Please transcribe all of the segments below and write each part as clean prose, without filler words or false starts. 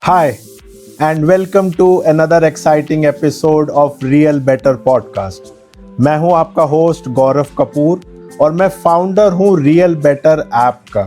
Hi, and welcome to another exciting episode of Real Better Podcast. मैं हूं आपका host गौरव कपूर और मैं फाउंडर हूं रियल बेटर ऐप का।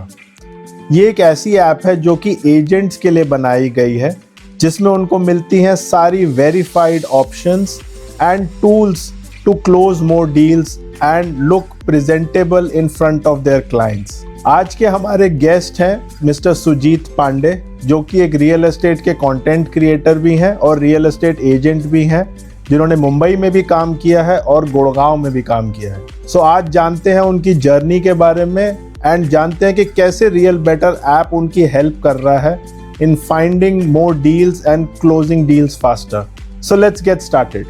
ये एक ऐसी ऐप है जो कि एजेंट्स के लिए बनाई गई है, जिसमें उनको मिलती हैं सारी verified options and tools to close more deals and look presentable in front of their clients. आज के हमारे गेस्ट हैं मिस्टर सुजीत पांडे, जो कि एक रियल एस्टेट के कंटेंट क्रिएटर भी हैं और रियल एस्टेट एजेंट भी हैं, जिन्होंने मुंबई में भी काम किया है और गुड़गांव में भी काम किया है। सो आज जानते हैं उनकी जर्नी के बारे में एंड जानते हैं कि कैसे रियल बेटर ऐप उनकी हेल्प कर रहा है in finding more deals and closing deals faster. So let's get started.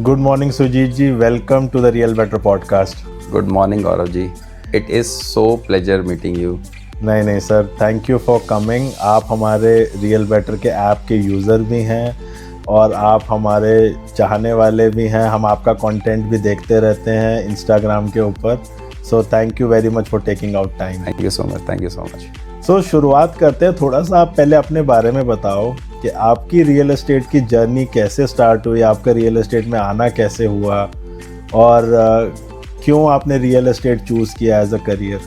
Good morning Sujeet ji, welcome to the Real Better podcast. Good morning Gaurav ji, it is so pleasure meeting you. नहीं sir, thank you for coming. आप हमारे Real Better के app के user भी हैं और आप हमारे चाहने वाले भी हैं। हम आपका कंटेंट भी देखते रहते हैं इंस्टाग्राम के ऊपर। So thank you very much for taking out time. Thank you so much, thank you so much. So शुरुआत करते हैं, थोड़ा सा आप पहले अपने बारे में बताओ कि आपकी रियल एस्टेट की जर्नी कैसे स्टार्ट हुई, आपका रियल एस्टेट में आना कैसे हुआ और क्यों आपने रियल एस्टेट चूज़ किया एज अ करियर।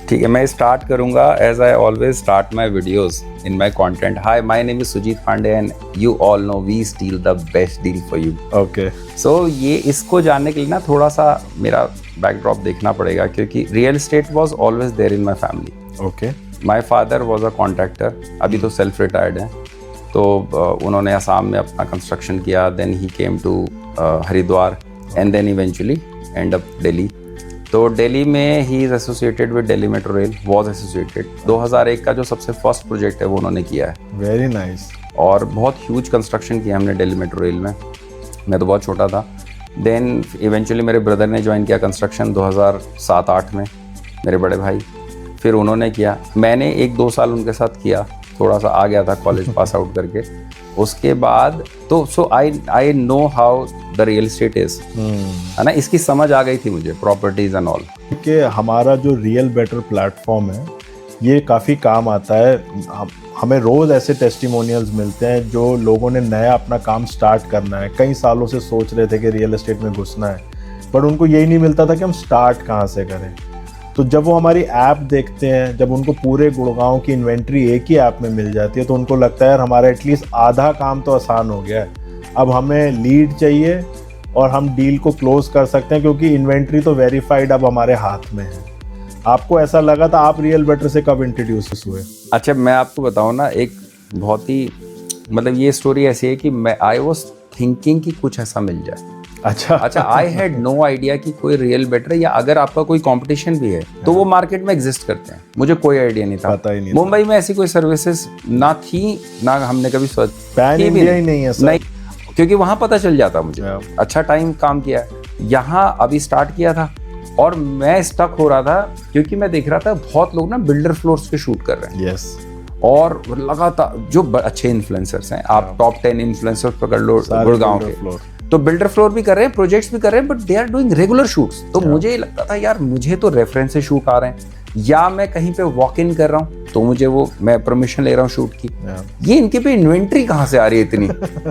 ठीक है, मैं स्टार्ट करूंगा as I always start my videos in my content. Hi, my name is Sujeet Pandey and you all know we steal the best deal for you. Okay, so ये इसको जानने के लिए ना थोड़ा सा मेरा बैकड्रॉप देखना पड़ेगा, क्योंकि real estate was always there in my family. Okay, my father was a contractor, अभी तो सेल्फ रिटायर्ड है। तो उन्होंने असम में अपना कंस्ट्रक्शन किया, then he came to Haridwar and then eventually end up Delhi. तो दिल्ली में ही is associated with Delhi metro rail, was associated. 2001 का जो सबसे फर्स्ट प्रोजेक्ट है वो उन्होंने किया है। Very nice. और बहुत ह्यूज कंस्ट्रक्शन किया हमने दिल्ली मेट्रो रेल में। मैं तो बहुत छोटा था। देन इवेंचुअली मेरे ब्रदर ने ज्वाइन किया कंस्ट्रक्शन 2007-8 में, मेरे बड़े भाई। फिर उन्होंने किया, मैंने 1-2 साल उनके साथ किया, थोड़ा सा आ गया था कॉलेज पास आउट करके। उसके बाद तो so I know how the real estate is, है ना, इसकी समझ आ गई थी मुझे, प्रॉपर्टीज एंड ऑल। कि हमारा जो रियल बेटर प्लेटफॉर्म है ये काफ़ी काम आता है। हमें रोज़ ऐसे टेस्टिमोनियल्स मिलते हैं जो लोगों ने नया अपना काम स्टार्ट करना है, कई सालों से सोच रहे थे कि रियल एस्टेट में घुसना है, बट उनको यही नहीं मिलता था कि हम स्टार्ट कहाँ से करें। तो जब वो हमारी ऐप देखते हैं, जब उनको पूरे गुड़गांव की इन्वेंट्री एक ही ऐप में मिल जाती है, तो उनको लगता है यार हमारा एटलीस्ट आधा काम तो आसान हो गया है। अब हमें लीड चाहिए और हम डील को क्लोज कर सकते हैं, क्योंकि इन्वेंट्री तो वेरीफाइड अब हमारे हाथ में है। आपको ऐसा लगा था? आप रियल बेटर से कब इंट्रोड्यूस हुए? अच्छा, मैं आपको बताऊँ ना, एक बहुत ही मतलब ये स्टोरी ऐसी है कि मैं आई वॉज थिंकिंग कि कुछ ऐसा मिल जाए। अच्छा, आई हैड नो आइडिया कि कोई रियल बेटर है, या अगर आपका कोई कंपटीशन भी है तो वो मार्केट में एग्जिस्ट करते हैं। मुझे कोई आइडिया नहीं था, पता ही नहीं। मुंबई में ऐसी कोई सर्विसेज ना थी, ना हमने कभी सोच, पैन इंडिया ही नहीं है सर। नहीं, क्योंकि वहां पता चल जाता मुझे। अच्छा टाइम काम किया, यहाँ अभी स्टार्ट किया था और मैं स्टक हो रहा था, क्योंकि मैं देख रहा था बहुत लोग ना बिल्डर फ्लोर्स पे शूट कर रहे हैं। यस। और लगातार जो अच्छे इन्फ्लुएंसर्स हैं, आप टॉप 10 इन्फ्लुएंसर्स पकड़ लो गुड़गांव के, तो बिल्डर फ्लोर भी कर रहे हैं, प्रोजेक्ट्स भी कर रहे हैं, but they are doing regular shoots. तो मुझे ये लगता था यार मुझे तो रेफरेंस से शूट आ रहे हैं, या मैं कहीं पे वॉक इन कर रहा हूँ तो मुझे वो, मैं परमिशन ले रहा हूँ शूट की, ये इनके पे इन्वेंट्री कहाँ से आ रही है इतनी।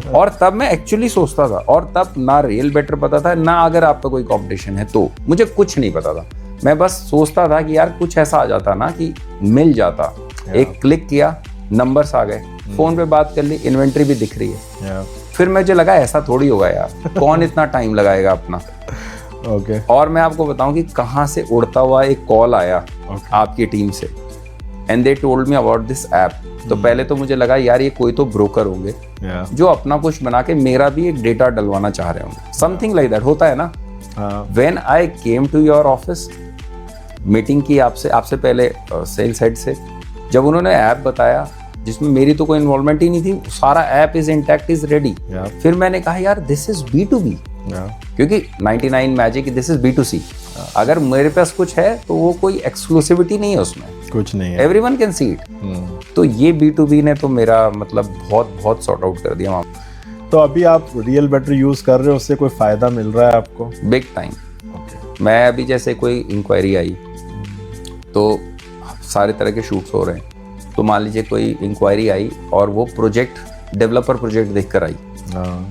और तब मैं एक्चुअली सोचता था, और तब ना रियल बेटर पता था, ना अगर आपका कोई कॉम्पिटिशन है, तो मुझे कुछ नहीं पता था। मैं बस सोचता था कि यार कुछ ऐसा आ जाता ना कि मिल जाता। एक क्लिक किया, नंबर्स आ गए, फोन पे बात कर ली, इन्वेंट्री भी दिख रही है। फिर मुझे लगा ऐसा थोड़ी होगा यार, कौन इतना टाइम लगाएगा अपना। ओके। और मैं आपको बताऊं कि कहाँ से उड़ता हुआ एक कॉल आया आपकी टीम से, and they told me about this app. तो पहले तो मुझे लगा यार ये कोई तो ब्रोकर होंगे जो अपना कुछ बना के मेरा भी एक डेटा डलवाना चाह रहे होंगे, समथिंग लाइक दैट होता है ना। When I came to your office, meeting की आपसे पहले सेल्स हेड से, जब उन्होंने ऐप बताया जिसमें मेरी तो कोई इन्वॉल्वमेंट ही नहीं थी, सारा app is intact, is ready. फिर मैंने कहा यार दिस इज B2B, क्योंकि 99 मैजिक, दिस इज B2C। अगर मेरे पास कुछ है तो वो कोई एक्सक्लूसिविटी नहीं है, उसमें कुछ नहीं है, एवरीवन कैन सी इट। तो ये B2B ने तो मेरा मतलब बहुत सॉर्ट आउट कर दिया वहाँ। तो अभी आप रियल बेटर यूज कर रहे हो, उससे कोई फायदा मिल रहा है आपको? Big time. मैं अभी जैसे कोई इंक्वायरी आई तो सारे तरह के शूट्स हो रहे हैं, तो मान लीजिए कोई इंक्वायरी आई और वो प्रोजेक्ट डेवलपर प्रोजेक्ट देख कर आई,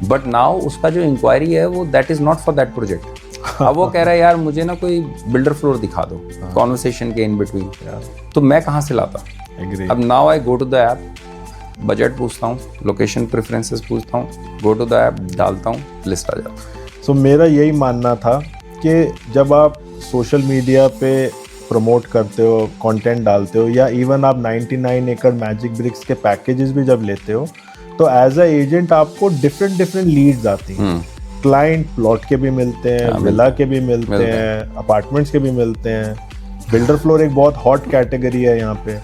बट नाउ उसका जो इंक्वायरी है वो that is not for that project. अब वो कह रहा है यार मुझे ना कोई बिल्डर फ्लोर दिखा दो कॉन्वर्सेशन के इन बिटवीन, तो मैं कहाँ से लाता? अब now I go to the app, budget पूछता हूँ, लोकेशन प्रेफरेंसेस पूछता हूँ, गो टू द ऐप डालता हूँ, लिस्ट आ जाता। सो मेरा यही मानना था कि जब आप सोशल मीडिया पे प्रमोट करते हो, कंटेंट डालते हो, या इवन आप 99 एकड़ मैजिक ब्रिक्स के पैकेजेस भी जब लेते हो, तो एज अ एजेंट आपको डिफरेंट लीड्स आती हैं। क्लाइंट प्लॉट के भी मिलते हैं, विला के भी मिलते हैं, अपार्टमेंट्स के भी मिलते हैं। बिल्डर फ्लोर एक बहुत हॉट कैटेगरी है यहाँ पे।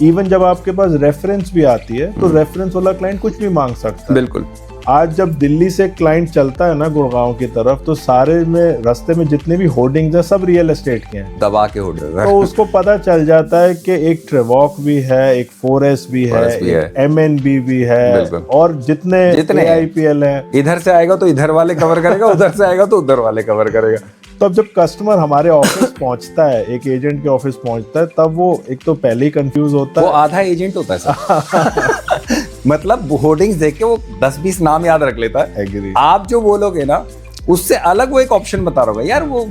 इवन जब आपके पास रेफरेंस भी आती है तो रेफरेंस वाला क्लाइंट कुछ भी मांग सकता है। बिल्कुल। आज जब दिल्ली से क्लाइंट चलता है ना गुड़गांव की तरफ, तो सारे में रास्ते में जितने भी होर्डिंग्स हैं सब रियल एस्टेट के हैं, दबा के होर्डिंग। तो उसको पता चल जाता है कि एक ट्रेवॉक भी है, एक 4S भी है, एक MNB भी है, और जितने AIPL हैं। इधर से आएगा तो इधर वाले कवर करेगा, उधर से आएगा तो उधर वाले कवर करेगा। तब जब कस्टमर हमारे ऑफिस पहुंचता है, एक एजेंट के ऑफिस पहुंचता है, तब वो एक तो पहले ही कंफ्यूज होता है, वो आधा एजेंट होता है सर। मतलब होर्डिंग्स देख के वो 10-20 नाम याद रख लेता है। Agree. आप जो बोलोगे ना उससे अलग वो एक ऑप्शन बता रहा होगा, यार वो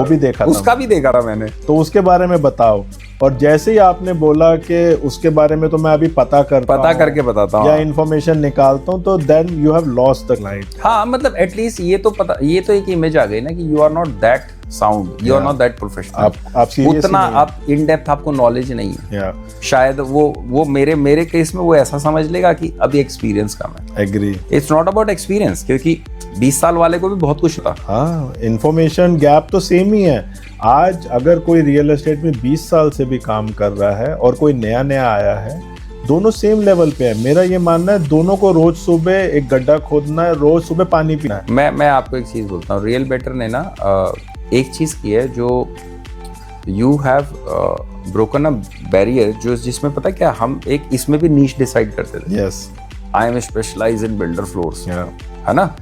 भी देखा था, उसका भी देखा था मैंने, तो उसके बारे में बताओ। और जैसे ही आपने बोला कि उसके बारे में तो मैं अभी पता करके बताता हूँ या इन्फॉर्मेशन निकालता हूँ, तो then you have lost the client. हाँ, मतलब एटलीस्ट ये तो पता, ये तो एक इमेज आ गई ना कि you are not that sound, you are not that professional. उतना आप इन डेप्थ आपको नॉलेज नहीं है। शायद वो मेरे केस में वो ऐसा समझ लेगा कि अभी एक्सपीरियंस कम है। Agree. It's not about experience, क्योंकि 20 साल वाले को भी बहुत कुछ था। हाँ, इन्फॉर्मेशन गैप तो सेम ही है। आज अगर कोई रियल एस्टेट में 20 साल से भी काम कर रहा है और कोई नया आया है, दोनों सेम लेवल पे है। मेरा ये मानना है दोनों को रोज सुबह एक गड्ढा खोदना है, रोज सुबह पानी पीना है। मैं आपको एक चीज बोलता हूँ, रियल बेटर ने ना एक चीज की है जो you have broken a barrier, जो जिसमें पता है क्या, हम एक इसमें भी नीश डिसाइड करते थे। Yes, I am specialize in builder floors, है ना।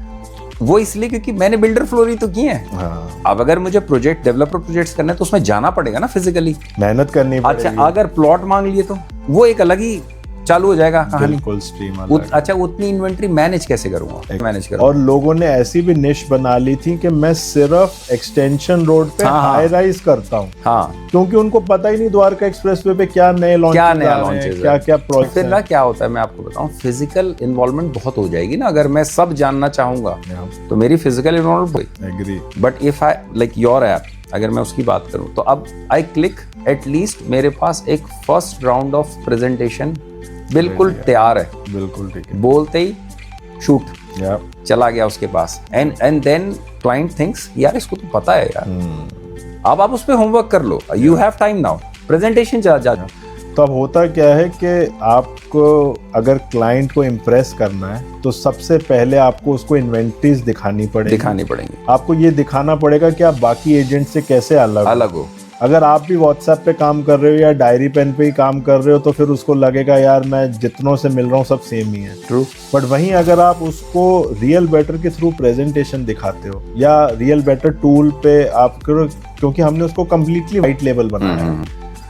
वो इसलिए क्योंकि मैंने बिल्डर फ्लोर ही तो किए हैं। हाँ। अब अगर मुझे प्रोजेक्ट डेवलपर प्रोजेक्ट्स करना है तो उसमें जाना पड़ेगा ना, फिजिकली मेहनत करनी पड़ेगी। अच्छा, अगर प्लॉट मांग लिए तो वो एक अलग ही चालू हो जाएगा कहानी। बिल्कुल स्ट्रीम अलग। अच्छा, उतनी इन्वेंट्री मैनेज कैसे करूंगा? मैनेज करूंगा। और लोगों ने ऐसी भी निश बना ली थी कि मैं सिर्फ एक्सटेंशन रोड पे हाई राइज करता हूँ। हाँ, क्योंकि उनको पता ही नहीं द्वारका एक्सप्रेसवे पे क्या नए लॉन्च, क्या प्रोजेक्ट। फिर ना क्या होता है, मैं आपको बताऊं, फिजिकल इन्वॉल्वमेंट बहुत हो जाएगी ना। अगर मैं सब जानना चाहूंगा तो मेरी physical involvement. Agree. But if I like your app, अगर मैं उसकी बात करूं तो अब आई क्लिक, एटलीस्ट मेरे पास एक फर्स्ट राउंड ऑफ प्रेजेंटेशन बिल्कुल तैयार है। बिल्कुल ठीक है। बोलते ही शूट चला गया उसके पास, एंड देन क्लाइंट थिंक्स यार इसको तो पता है यार। अब आप उस पर होमवर्क कर लो, you have time now, presentation जा। तो अब होता क्या है कि आपको अगर क्लाइंट को इम्प्रेस करना है तो सबसे पहले आपको उसको इन्वेंटरीज दिखानी पड़ेगी। आपको ये दिखाना पड़ेगा कि आप बाकी एजेंट से कैसे अलग हो। अगर आप भी व्हाट्सएप पे काम कर रहे हो या डायरी पेन पे ही काम कर रहे हो तो फिर उसको लगेगा यार मैं जितनों से मिल रहा हूँ सब सेम ही है। ट्रू। बट वहीं अगर आप उसको रियल बेटर के थ्रू प्रेजेंटेशन दिखाते हो या रियल बेटर टूल पे आप करो, क्योंकि हमने उसको कम्प्लीटली वाइट लेबल बनाया है,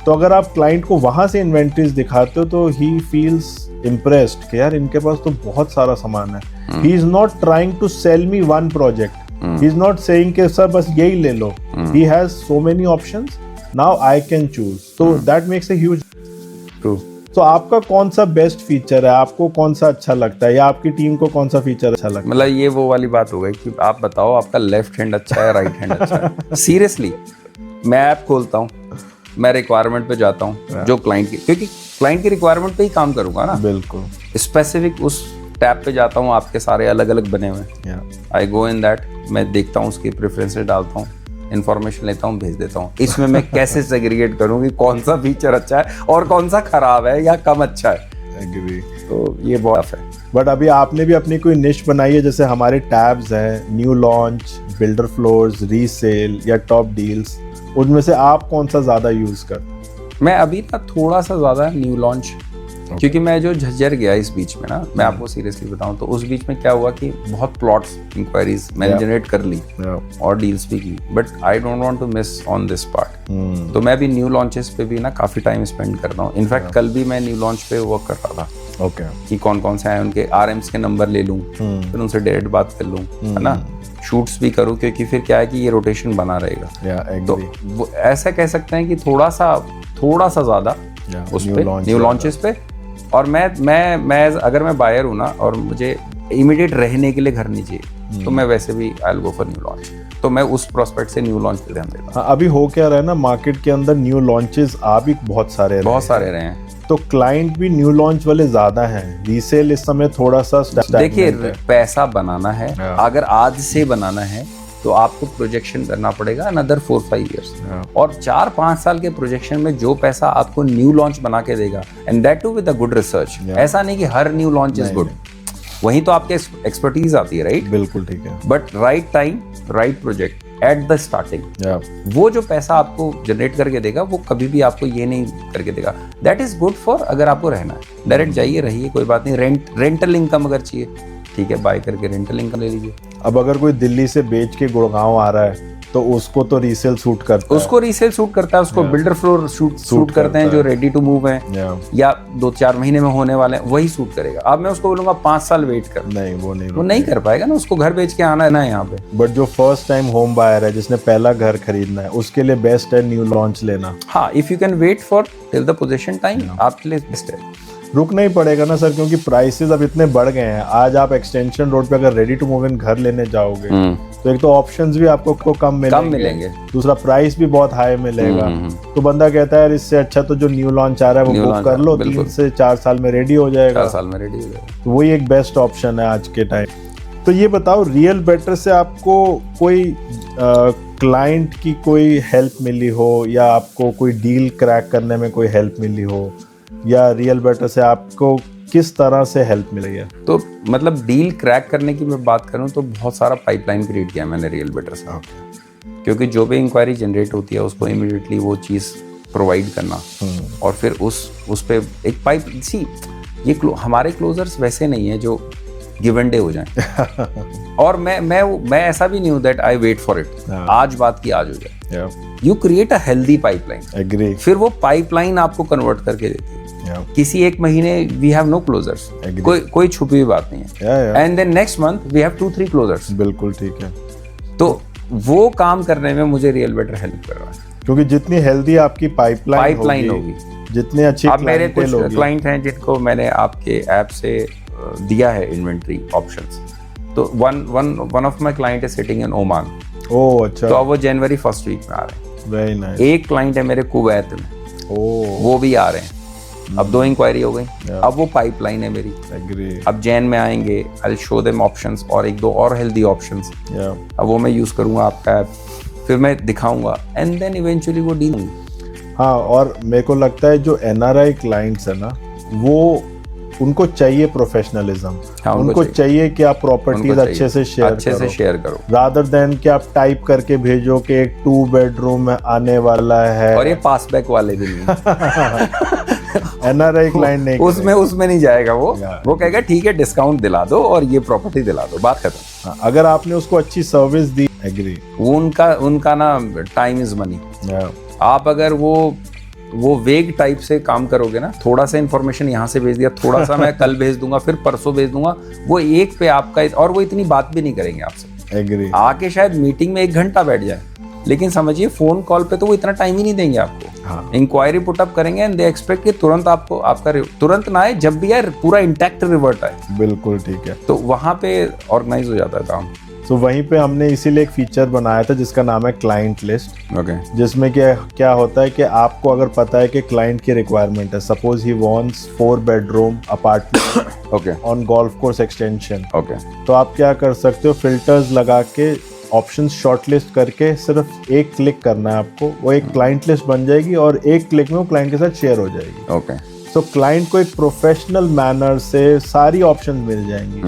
तो अगर आप क्लाइंट को वहां से इन्वेंटरीज दिखाते हो तो ही फील्स इम्प्रेस्ड कि यार इनके पास तो बहुत सारा सामान है। He is not trying to sell me one project, he is not saying कि सर बस यही ले लो। he has so many options, now I can choose, so that makes a huge true। तो आपका कौन सा बेस्ट फीचर है, आपको कौन सा अच्छा लगता है, या आपकी टीम को कौन सा फीचर अच्छा लगता है? मतलब ये वो वाली बात हो गई कि आप बताओ आपका लेफ्ट हैंड अच्छा है, राइट हैंड अच्छा है। सीरियसली, मैं ऐप खोलता हूँ, मैं रिक्वायरमेंट पे जाता हूँ जो क्लाइंट की, क्योंकि क्लाइंट की रिक्वायरमेंट पे ही काम करूंगा ना। बिल्कुल। स्पेसिफिक उस टैब पे जाता हूँ, आपके सारे अलग अलग बने हुए, आई गो इन दैट, मैं देखता हूँ, उसकी प्रेफरेंसेस डालता हूँ, इन्फॉर्मेशन लेता हूँ, भेज देता हूँ। इसमें मैं कैसे सेग्रीगेट करूँ कि कौन सा फीचर अच्छा है और कौन सा खराब है या कम अच्छा है। एग्री। तो ये बहुत है। बट अभी आपने भी अपनी कोई निश बनाई है, जैसे हमारे टैब्स हैं, new launch, builder floors, resale या टॉप डील्स, उनमें से आप कौन सा ज्यादा यूज करते? मैं अभी ना थोड़ा सा ज्यादा न्यू लॉन्च क्योंकि मैं जो झज्जर गया इस बीच में ना, मैं आपको सीरियसली बताऊं तो उस बीच में क्या हुआ कि बहुत प्लॉट्स इंक्वायरीज मैंने जनरेट कर ली और डील्स भी की, but I don't want to miss on this part. तो मैं भी न्यू लॉन्चेस पे भी ना काफी टाइम स्पेंड कर रहा हूँ। इनफैक्ट कल भी मैं न्यू लॉन्च पे वर्क कर रहा था कि कौन कौन से आए, उनके आरएम्स के नंबर ले लूँ, फिर उनसे डायरेक्ट बात कर लूँ, है ना, शूट्स भी करूँ, क्योंकि फिर क्या है कि ये रोटेशन बना रहेगा। तो वो ऐसा कह सकते हैं कि थोड़ा सा ज्यादा उस पे न्यू लॉन्चेस पे। और मैं अगर मैं बायर हूँ ना और मुझे इमीडिएट रहने के लिए घर नहीं चाहिए, तो मैं वैसे भी I will go for new launch. तो मैं उस प्रोस्पेक्ट से न्यू लॉन्च पे ध्यान देता हूँ। हाँ, अभी हो क्या रहा है ना, मार्केट के अंदर न्यू लॉन्चेस आ भी बहुत सारे रहे हैं, तो क्लाइंट भी न्यू लॉन्च वाले ज्यादा हैं। रीसेल इस समय थोड़ा सा देखिए, पैसा बनाना है, अगर आज से बनाना है तो आपको प्रोजेक्शन करना पड़ेगा अनदर 4-5 इयर्स, और 4-5 साल के प्रोजेक्शन में जो पैसा आपको न्यू लॉन्च बना के देगा, and that too with a good research. ऐसा नहीं कि हर न्यू लॉन्च इज गुड, वहीं तो आपके एक्सपर्टीज आती है, राइट? बिल्कुल ठीक है। But right time right project at the starting, वो जो पैसा आपको जनरेट करके देगा वो कभी भी आपको ये नहीं करके देगा। दैट इज गुड फॉर अगर आपको रहना है, डायरेक्ट जाइए रहिए, कोई बात नहीं। रेंटल इनकम अगर चाहिए, ठीक है, बाय करके रेंटल इनकम ले लीजिए। अब अगर कोई दिल्ली से बेच के गुड़गांव आ रहा है तो उसको तो रीसेल सूट करता है, उसको रीसेल सूट करता है, उसको बिल्डर फ्लोर सूट करते हैं जो रेडी टू मूव हैं या 2-4 महीने में होने वाले हैं, वही सूट करेगा। अब मैं उसको बोलूंगा 5 साल वेट कर, नहीं वो नहीं कर पाएगा ना, उसको घर बेच के आना है ना यहाँ पे। बट जो फर्स्ट टाइम होम बायर है, जिसने पहला घर खरीदना है, उसके लिए बेस्ट है न्यू लॉन्च लेना। हाँ, if you can wait for till the position time, आपके लिए बेस्ट है। रुकना ही पड़ेगा ना सर, क्योंकि प्राइसेस अब इतने बढ़ गए हैं। आज आप एक्सटेंशन रोड पे अगर रेडी टू मूव इन घर लेने जाओगे तो एक तो ऑप्शंस भी आपको कम मिलेंगे, दूसरा प्राइस भी बहुत हाई मिलेगा। तो बंदा कहता है यार इससे अच्छा तो जो न्यू लॉन्च आ रहा है वो बुक कर लो, 3 से 4 साल में रेडी हो जाएगा। 4 साल में रेडी हो जाएगा, तो वही एक बेस्ट ऑप्शन है आज के टाइम। तो ये बताओ, रियल बेटर से आपको कोई क्लाइंट की कोई हेल्प मिली हो, या आपको कोई डील क्रैक करने में कोई हेल्प मिली हो, या रियल बेटर से आपको किस तरह से हेल्प मिली है? तो मतलब डील क्रैक करने की मैं बात करूं तो बहुत सारा पाइपलाइन क्रिएट किया मैंने रियल बेटर से, क्योंकि जो भी इंक्वायरी जनरेट होती है उसको इमीडिएटली वो चीज़ प्रोवाइड करना, और फिर उस पे एक पाइप सी, ये हमारे क्लोजर्स वैसे नहीं है जो गिव एंड डे हो जाए। और मैं ऐसा भी नहीं हूँ that I wait for it, आज बात की आज हो जाए। You create a healthy pipeline, agree, फिर वो पाइपलाइन आपको कन्वर्ट करके देती है। किसी एक महीने वी हैव नो क्लोजर्स, कोई छुपी हुई बात नहीं है, and then next month we have 2-3 closures. बिल्कुल ठीक है। तो वो काम करने में मुझे रियल बेटर हेल्प कर रहा है, क्योंकि जितनी हेल्दी आपकी पाइपलाइन होगी, जितने अच्छे अब मेरे कुछ क्लाइंट हैं जिनको मैंने आपके ऐप से दिया है इन्वेंट्री ऑप्शंस। तो one of my client is sitting in Oman. Oh अच्छा। तो अब वो जनवरी 1st वीक में आ रहे हैं। Very nice. एक क्लाइंट है मेरे कुवैत में, वो भी आ रहे हैं। अब 2 इंक्वायरी हो गई, अब वो पाइपलाइन है मेरी। एग्री। अब जैन में आएंगे, I will show them options, और 1-2 और हेल्दी ऑप्शंस। अब वो मैं यूज करूंगा आपका ऐप, फिर मैं दिखाऊंगा, एंड देन इवेंचुअली वो डील होगी। हाँ, और मेरे को लगता है जो एनआरआई क्लाइंट्स है ना, वो उनको चाहिए प्रोफेशनलिज्म। हाँ, उनको चाहिए कि आप प्रॉपर्टीज अच्छे से शेयर करो, रादर देन कि आप टाइप करके भेजो कि एक 2 बेडरूम में आने वाला है, और ये पास बैक वाले भी नहीं। एनआरआई क्लाइंट नहीं, उसमें नहीं जाएगा वो कहेगा ठीक है डिस्काउंट दिला दो और ये प्रॉपर्टी दिला दो, बात खत्म। अगर आपने उसको अच्छी सर्विस दी, एग्री, उनका ना टाइम इज मनी। आप अगर वो वेग टाइप से काम करोगे ना, थोड़ा सा इन्फॉर्मेशन यहाँ से भेज दिया, थोड़ा सा मैं कल भेज दूंगा, फिर परसों भेज दूंगा, वो एक पे आपका, और वो इतनी बात भी नहीं करेंगे आपसे। एग्री। आके शायद मीटिंग में 1 घंटा बैठ जाए, लेकिन समझिए फोन कॉल पे तो वो इतना टाइम ही नहीं देंगे आपको। हाँ। इंक्वायरी पुटअप करेंगे एंड दे एक्सपेक्ट कि तुरंत आपका तुरंत ना आए, जब भी आए पूरा इंटैक्ट रिवर्ट आए। बिल्कुल ठीक है। तो वहाँ पे ऑर्गेनाइज हो जाता है काम। तो वहीं पे हमने इसीलिए एक फीचर बनाया था जिसका नाम है क्लाइंट लिस्ट। ओके। जिसमें क्या होता है कि आपको अगर पता है कि क्लाइंट की रिक्वायरमेंट है, suppose he wants 4 bedroom apartment okay on golf course extension, okay, तो आप क्या कर सकते हो, फिल्टर्स लगा के ऑप्शंस शॉर्टलिस्ट करके सिर्फ एक क्लिक करना है आपको, वो एक क्लाइंट लिस्ट बन जाएगी और एक क्लिक में वो क्लाइंट के साथ शेयर हो जाएगी। ओके। तो क्लाइंट को एक प्रोफेशनल मैनर से सारी ऑप्शंस मिल जाएंगी।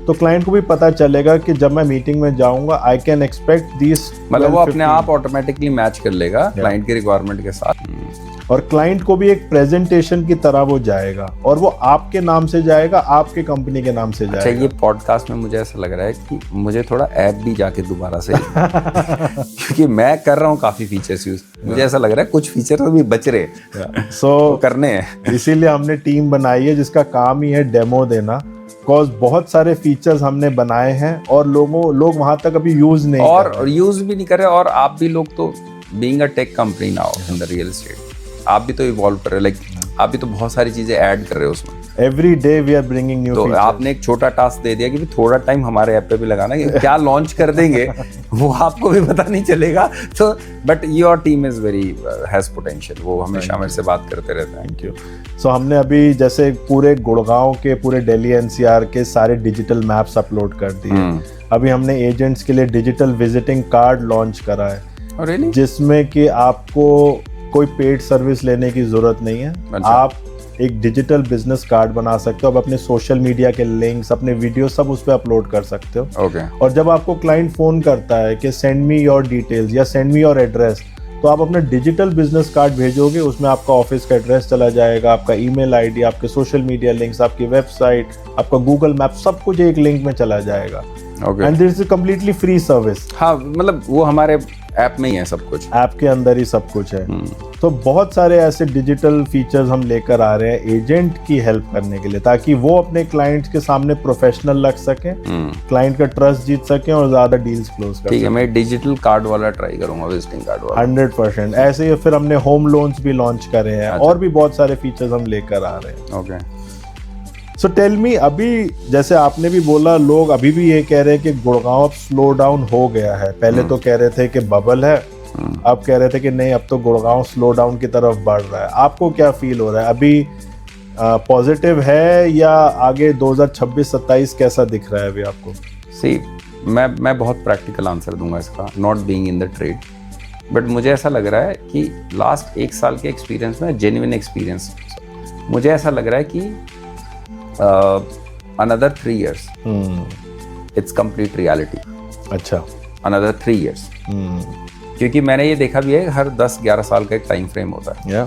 तो क्लाइंट को भी पता चलेगा कि जब मैं मीटिंग में जाऊंगा आई कैन एक्सपेक्ट दिस, मतलब वो अपने आप ऑटोमेटिकली मैच कर लेगा क्लाइंट की रिक्वायरमेंट के साथ। और क्लाइंट को भी एक प्रेजेंटेशन की तरह वो जाएगा और वो आपके नाम से जाएगा, आपके कंपनी के नाम से जाएगा। अच्छा, ये पॉडकास्ट में मुझे ऐसा लग रहा है कि मुझे थोड़ा ऐप भी जाके दोबारा से क्योंकि मैं कर रहा हूँ काफी फीचर्स यूज, मुझे ऐसा लग रहा है कुछ फीचर भी बच रहे सो करने हैं। इसीलिए हमने टीम बनाई है जिसका काम ही है डेमो देना, बिकॉज बहुत सारे फीचर्स हमने बनाए हैं और लोग वहां तक अभी यूज नहीं और यूज भी नहीं कर रहे। और आप भी लोग तो being a tech company now in the real estate, आप भी तो इवॉल्व कर रहे हो, लाइक आप भी तो बहुत सारी चीजें ऐड कर रहे हो उसमें। Every day we are bringing new तो आपने एक छोटा टास्क दे दिया कि थोड़ा टाइम हमारे ऐप पे भी लगाना, कि क्या लॉन्च कर देंगे वो आपको भी पता नहीं चलेगा। तो but your team is very has potential, वो हमेशा मेरे से बात करते रहते हैं। Thank you. सो हमने अभी जैसे पूरे गुड़गांव के, पूरे दिल्ली एनसीआर के सारे डिजिटल मैप्स अपलोड कर दिए। अभी हमने एजेंट्स के लिए डिजिटल विजिटिंग कार्ड लॉन्च करा है, really? जिसमें कि आपको कोई पेड सर्विस लेने की जरूरत नहीं है। अच्छा। आप एक डिजिटल बिजनेस कार्ड बना सकते हो, आप अपने सोशल मीडिया के लिंक्स, अपने वीडियो सब उस पर अपलोड कर सकते हो। Okay. और जब आपको क्लाइंट फोन करता है कि सेंड मी योर डिटेल्स या सेंड मी योर एड्रेस, तो आप अपना डिजिटल बिजनेस कार्ड भेजोगे, उसमें आपका ऑफिस का एड्रेस चला जाएगा, आपका ईमेल आईडी, आपके सोशल मीडिया लिंक्स, आपकी वेबसाइट, आपका गूगल मैप, सब कुछ एक लिंक में चला जाएगा। Okay. And this is completely free service. हाँ, मतलब वो हमारे ऐप में ही है सब कुछ, ऐप के अंदर ही सब कुछ है। तो बहुत सारे ऐसे डिजिटल फीचर्स हम लेकर आ रहे हैं एजेंट की हेल्प करने के लिए, ताकि वो अपने क्लाइंट्स के सामने प्रोफेशनल लग सके, क्लाइंट का ट्रस्ट जीत सके और ज्यादा डील्स क्लोज कर सके। ठीक है, मैं डिजिटल कार्ड वाला ट्राई करूंगा, विजिटिंग कार्ड वाला। 100%। ऐसे ही फिर हमने होम लोन्स भी लॉन्च करे हैं। अच्छा। और भी बहुत सारे फीचर्स हम लेकर आ रहे हैं। ओके। सो टेल मी, अभी जैसे आपने भी बोला, लोग अभी भी ये कह रहे हैं कि गुड़गांव अब स्लो डाउन हो गया है। पहले तो कह रहे थे कि बबल है, अब कह रहे थे कि नहीं, अब तो गुड़गांव स्लो डाउन की तरफ बढ़ रहा है। आपको क्या फील हो रहा है अभी? पॉजिटिव है या आगे 2026-27 कैसा दिख रहा है अभी आपको? सी, मैं बहुत प्रैक्टिकल आंसर दूंगा इसका, not being in the trade, but मुझे ऐसा लग रहा है कि लास्ट 1 साल के एक्सपीरियंस में, जेन्युइन एक्सपीरियंस, मुझे ऐसा लग रहा है कि another 3 years it's complete reality। अच्छा, another 3 years। क्योंकि मैंने ये देखा भी है, हर 10-11 साल का एक टाइम फ्रेम होता है।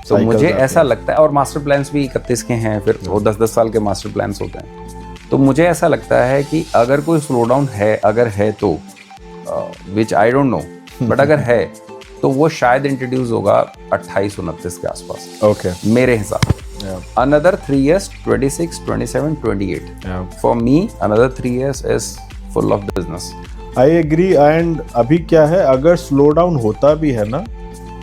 तो मुझे ऐसा लगता है, और मास्टर प्लान्स भी 31 के हैं, फिर वो 10-10 साल के मास्टर प्लान्स होते हैं। तो मुझे ऐसा लगता है कि अगर कोई स्लो डाउन है, अगर है तो विच आई डोंट नो, बट अगर है तो वो शायद इंट्रोड्यूस होगा 28-29 के आसपास। ओके, मेरे हिसाब। Another 3 years, 26, 27, 28. For me, another 3 years is full of business. I agree. And अभी क्या है, अगर स्लो डाउन होता भी है ना,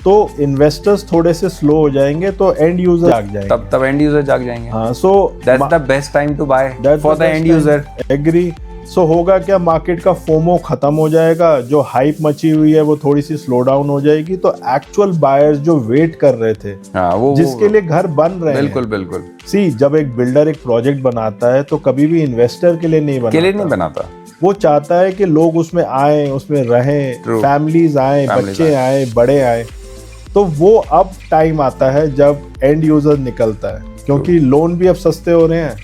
तो इन्वेस्टर्स थोड़े से स्लो हो जाएंगे, तो एंड यूजर जाग जाएंगे। तब एंड यूजर जाग जाएंगे। हाँ, सो that's the best time to buy for the end user. Agree. So होगा क्या, मार्केट का फोमो खत्म हो जाएगा, जो हाइप मची हुई है वो थोड़ी सी स्लो डाउन हो जाएगी, तो एक्चुअल बायर्स जो वेट कर रहे थे, हाँ, जिसके लिए घर बन रहे हैं। बिल्कुल बिल्कुल। सी, जब एक बिल्डर एक प्रोजेक्ट बनाता है तो कभी भी इन्वेस्टर के लिए नहीं बनाता। वो चाहता है कि लोग उसमें आए, उसमें रहें, फैमिलीज आए, बच्चे आए, बड़े आए। तो वो अब टाइम आता है जब एंड यूजर निकलता है, क्योंकि लोन भी अब सस्ते हो रहे हैं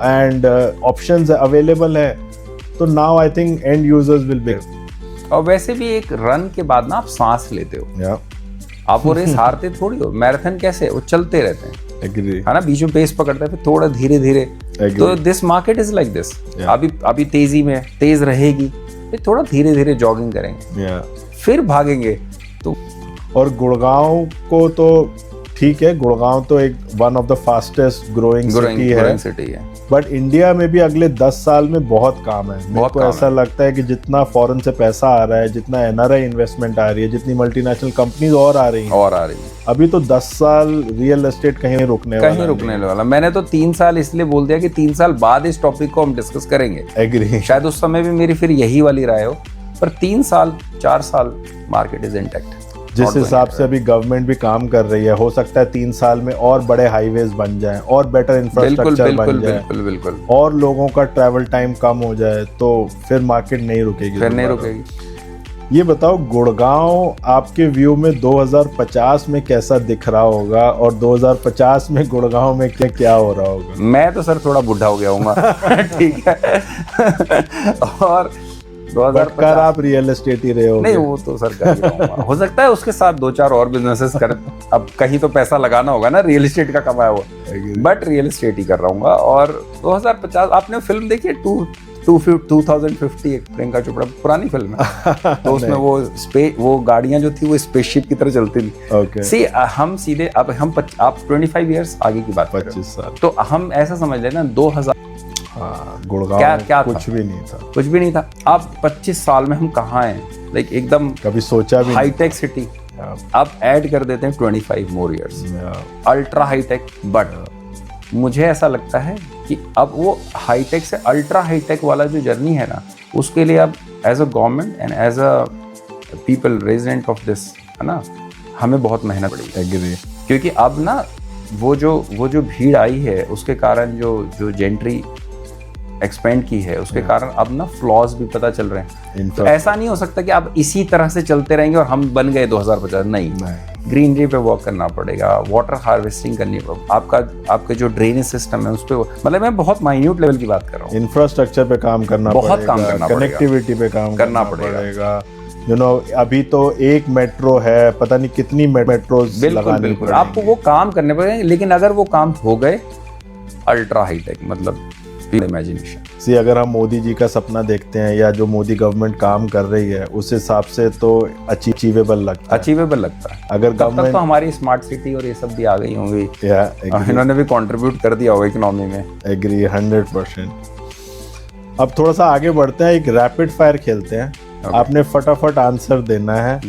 एंड ऑप्शंस अवेलेबल है। तो now I think and users will be. और वैसे भी एक रन के बाद ना आप सांस लेते हो, आप वो रेस हारते थोड़ी हो। मैराथन कैसे, वो चलते रहते हैं, है ना, बीच में पेस पकड़ता है, फिर थोड़ा धीरे धीरे। तो this market is like this. अभी तेजी में, तेज रहेगी, फिर थोड़ा धीरे धीरे जॉगिंग करेंगे, फिर भागेंगे। तो और गुड़गांव को तो ठीक है, गुड़गांव तो एक one of the fastest growing city है, बट इंडिया में भी अगले 10 साल में बहुत काम है। मेरे को ऐसा लगता है कि जितना फॉरेन से पैसा आ रहा है, जितना एनआरआई इन्वेस्टमेंट आ रही है, जितनी मल्टीनेशनल कंपनीज और आ रही हैं, अभी तो 10 साल रियल एस्टेट कहीं रुकने वाला। मैंने तो 3 साल इसलिए बोल दिया कि 3 साल बाद इस टॉपिक को हम डिस्कस करेंगे। एग्री। शायद उस समय भी मेरी फिर यही वाली राय हो, पर 3 साल 4 साल मार्केट इज इंटैक्ट। जिस हिसाब से अभी गवर्नमेंट भी काम कर रही है, हो सकता है 3 साल में और बड़े हाईवेज बन जाएं, और बेटर इंफ्रास्ट्रक्चर बन जाए, बिल्कुल, और लोगों का ट्रैवल टाइम कम हो जाए, तो फिर मार्केट नहीं रुकेगी। ये बताओ गुड़गांव आपके व्यू में 2050 में कैसा दिख रहा होगा, और 2050 में गुड़गांव में क्या क्या हो रहा होगा? मैं तो सर थोड़ा बुढ़ा हो गया हूँगा ठीक है और 2050 आप रियल एस्टेट ही रहे हो? नहीं, वो तो सर कर ही रहूंगा। हो सकता है उसके साथ 2-4 और बिजनेसेस कर, अब कहीं तो पैसा लगाना होगा ना, रियल एस्टेट का कमाया हुआ, बट रियल एस्टेट ही कर रहा हूँ। और 2050 आपने फिल्म देखी है 2050, एक प्रियंका चोपड़ा पुरानी फिल्म है तो उसमें वो गाड़ियां जो थी वो स्पेसशिप की तरह चलती थी। okay. सी हम सीधे अब हम आप 25 इयर्स आगे की बात कर रहे हो, 25 साल, तो हम ऐसा समझ लेना 2000 गुड़गांव क्या कुछ भी नहीं था, कुछ भी नहीं था। अब 25 साल में हम कहाँ हैं, लाइक एकदम कभी सोचा भी हाईटेक सिटी। अब ऐड कर देते हैं 25 मोर इयर्स, अल्ट्रा हाईटेक। बट मुझे ऐसा लगता है कि अब वो हाईटेक से अल्ट्रा हाईटेक वाला जो जर्नी है ना, उसके लिए अब as a government and as a people resident of this, है ना, हमें बहुत मेहनत पड़ी। क्योंकि अब ना वो जो भीड़ आई है उसके कारण जो जेंट्री एक्सपेंड की है उसके कारण अब ना फ्लॉज भी पता चल रहे हैं। तो ऐसा नहीं हो सकता कि अब इसी तरह से चलते रहेंगे और हम बन गए 2050। नहीं, ग्रीनरी पे वर्क करना पड़ेगा, वाटर हार्वेस्टिंग करनी पड़ेगा, आपका जो ड्रेनेज सिस्टम है उस पे, मतलब मैं बहुत माइन्यूट लेवल की बात कर रहा हूँ। इंफ्रास्ट्रक्चर पे काम करना पड़ेगा, बहुत काम करना पड़ेगा, कनेक्टिविटी पे काम करना पड़ेगा। अभी तो एक मेट्रो है, पता नहीं कितनी मेट्रोज लगानी पड़ेगी। आपको वो काम करने पड़ेंगे, लेकिन अगर वो काम हो गए अल्ट्रा हाईटेक, मतलब इमेजिनेशन। अगर हम मोदी जी का सपना देखते हैं या जो मोदी गवर्नमेंट काम कर रही है उस हिसाब से तो अचीवेबल लगता है। अगर गवर्नमेंट तो हमारी स्मार्ट सिटी और ये सब भी आ गई होंगी, इन्होंने भी कंट्रीब्यूट कर दिया होगा इकोनॉमी में। एग्री 100%। अब थोड़ा सा आगे बढ़ते हैं, एक रैपिड फायर खेलते हैं। आपने फटाफट आंसर देना है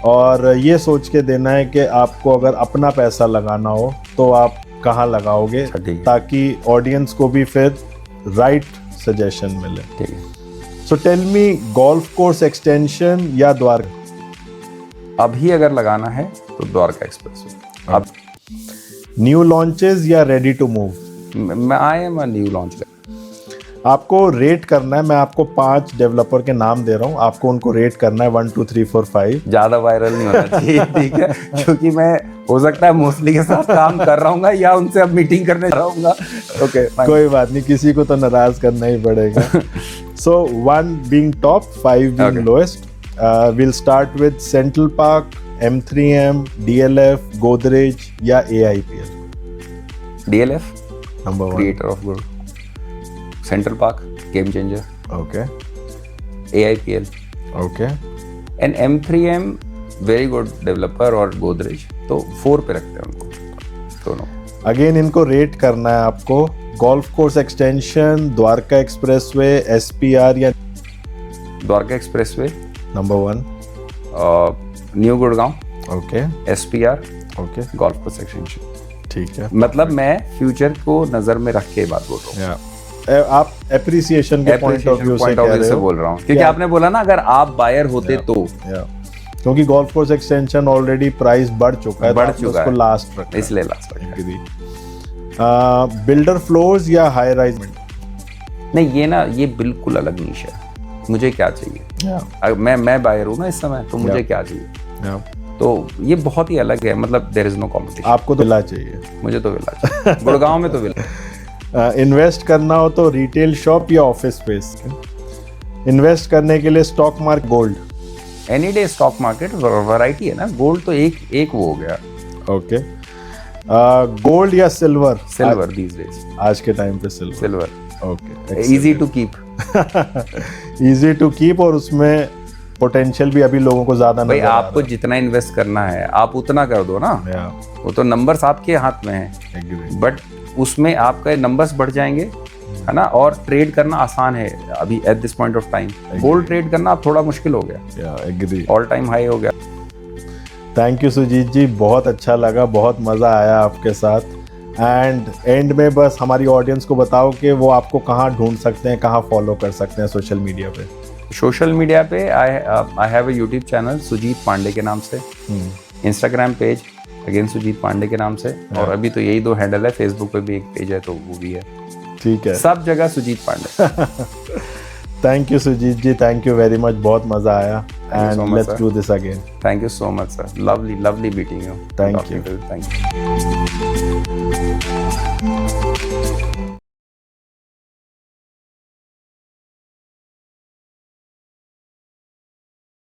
और ये सोच के देना है कि आपको अगर अपना पैसा लगाना हो तो आप कहाँ लगाओगे, ताकि ऑडियंस को भी फिर राइट सजेशन मिले। ठीक है। So tell me, golf course extension या द्वारका? अभी अगर लगाना है तो द्वारका एक्सप्रेस। अब न्यू लॉन्चेस या रेडी टू मूव? मैं I am a new launch. आपको रेट करना है, मैं आपको 5 डेवलपर के नाम दे रहा हूँ, आपको उनको रेट करना है 1 2 3 4 5। ज्यादा वायरल नहीं होना चाहिए ठीक है, क्योंकि मैं हो सकता है मोस्टली के साथ काम कर रहा हूँ या उनसे अब मीटिंग करने जा रहा हूँ। ओके, कोई बात नहीं, किसी को तो नाराज करना ही पड़ेगा। सो 1 being top, 5 being lowest. Will start with central park, M3M, DLF, Godrej या AIPL? DLF, number 1, creator of good. Central park, game changer. Okay. AIPL, okay. And M3M, very good developer, और गोदरेज तो 4 पे रखते हैं उनको दोनों। अगेन इनको रेट करना है आपको, golf course extension, Dwarka expressway, SPR या? Dwarka expressway number 1, new Gurgaon, okay, SPR, okay, golf course extension. ठीक है, मतलब मैं फ्यूचर को नजर में रख के बात बोल रहा हूँ। आप एप्रिसिएशन के पॉइंट ऑफ व्यू से बोल रहा हूँ, क्योंकि आपने बोला ना अगर आप बायर होते तो, क्योंकि golf course extension already price बढ़ चुका है, उसको लास्ट रखा, इसलिए लास्ट रखा। बिल्डर फ्लोर्स या हाई राइज? नहीं, ये ना ये बिल्कुल अलग नीश है। मुझे क्या चाहिए, मैं बायर हूँ ना इस समय, तो मुझे क्या चाहिए, तो ये बहुत ही अलग है। मतलब देयर इज नो कॉम्पिटिशन। आपको तो विला चाहिए, मुझे तो विला चाहिए। गुड़गांव में तो विला। इन्वेस्ट करना हो तो रिटेल शॉप या ऑफिस स्पेस? इन्वेस्ट करने के लिए stock market, gold? Any day stock market, variety है ना, गोल्ड तो एक वो हो गया। ओके। गोल्ड या सिल्वर? सिल्वर दीस डेज, आज के टाइम पे silver. Okay, easy to keep. Easy to keep, और उसमें पोटेंशियल भी अभी लोगों को ज्यादा भाई, आपको जितना इन्वेस्ट करना है आप उतना कर दो ना, वो तो नंबर्स आपके हाथ में है, बट उसमें आपके नंबर्स बढ़ जाएंगे, है ना, और ट्रेड करना आसान है अभी at this point of time. Gold trade करना अब थोड़ा मुश्किल हो गया, ऑल टाइम हाई हो गया। थैंक यू सुजीत जी, बहुत अच्छा लगा, बहुत मज़ा आया आपके साथ। एंड एंड में बस हमारी ऑडियंस को बताओ कि वो आपको कहाँ ढूंढ सकते हैं, कहाँ फॉलो कर सकते हैं सोशल मीडिया पे? सोशल मीडिया पे I have a YouTube channel Sujeet Pandey के नाम से, Instagram page again Sujeet Pandey के नाम से, और अभी तो यही 2 हैंडल है। फेसबुक पे भी एक पेज है तो वो भी है। ठीक है, सब जगह Sujeet Pandey. Thank you Sujeet ji, thank you very much, बहुत मज़ा आया। you so and much, let's sir. do this again. Thank you so much, sir. Lovely meeting you. Thank Talking you. to Thank you.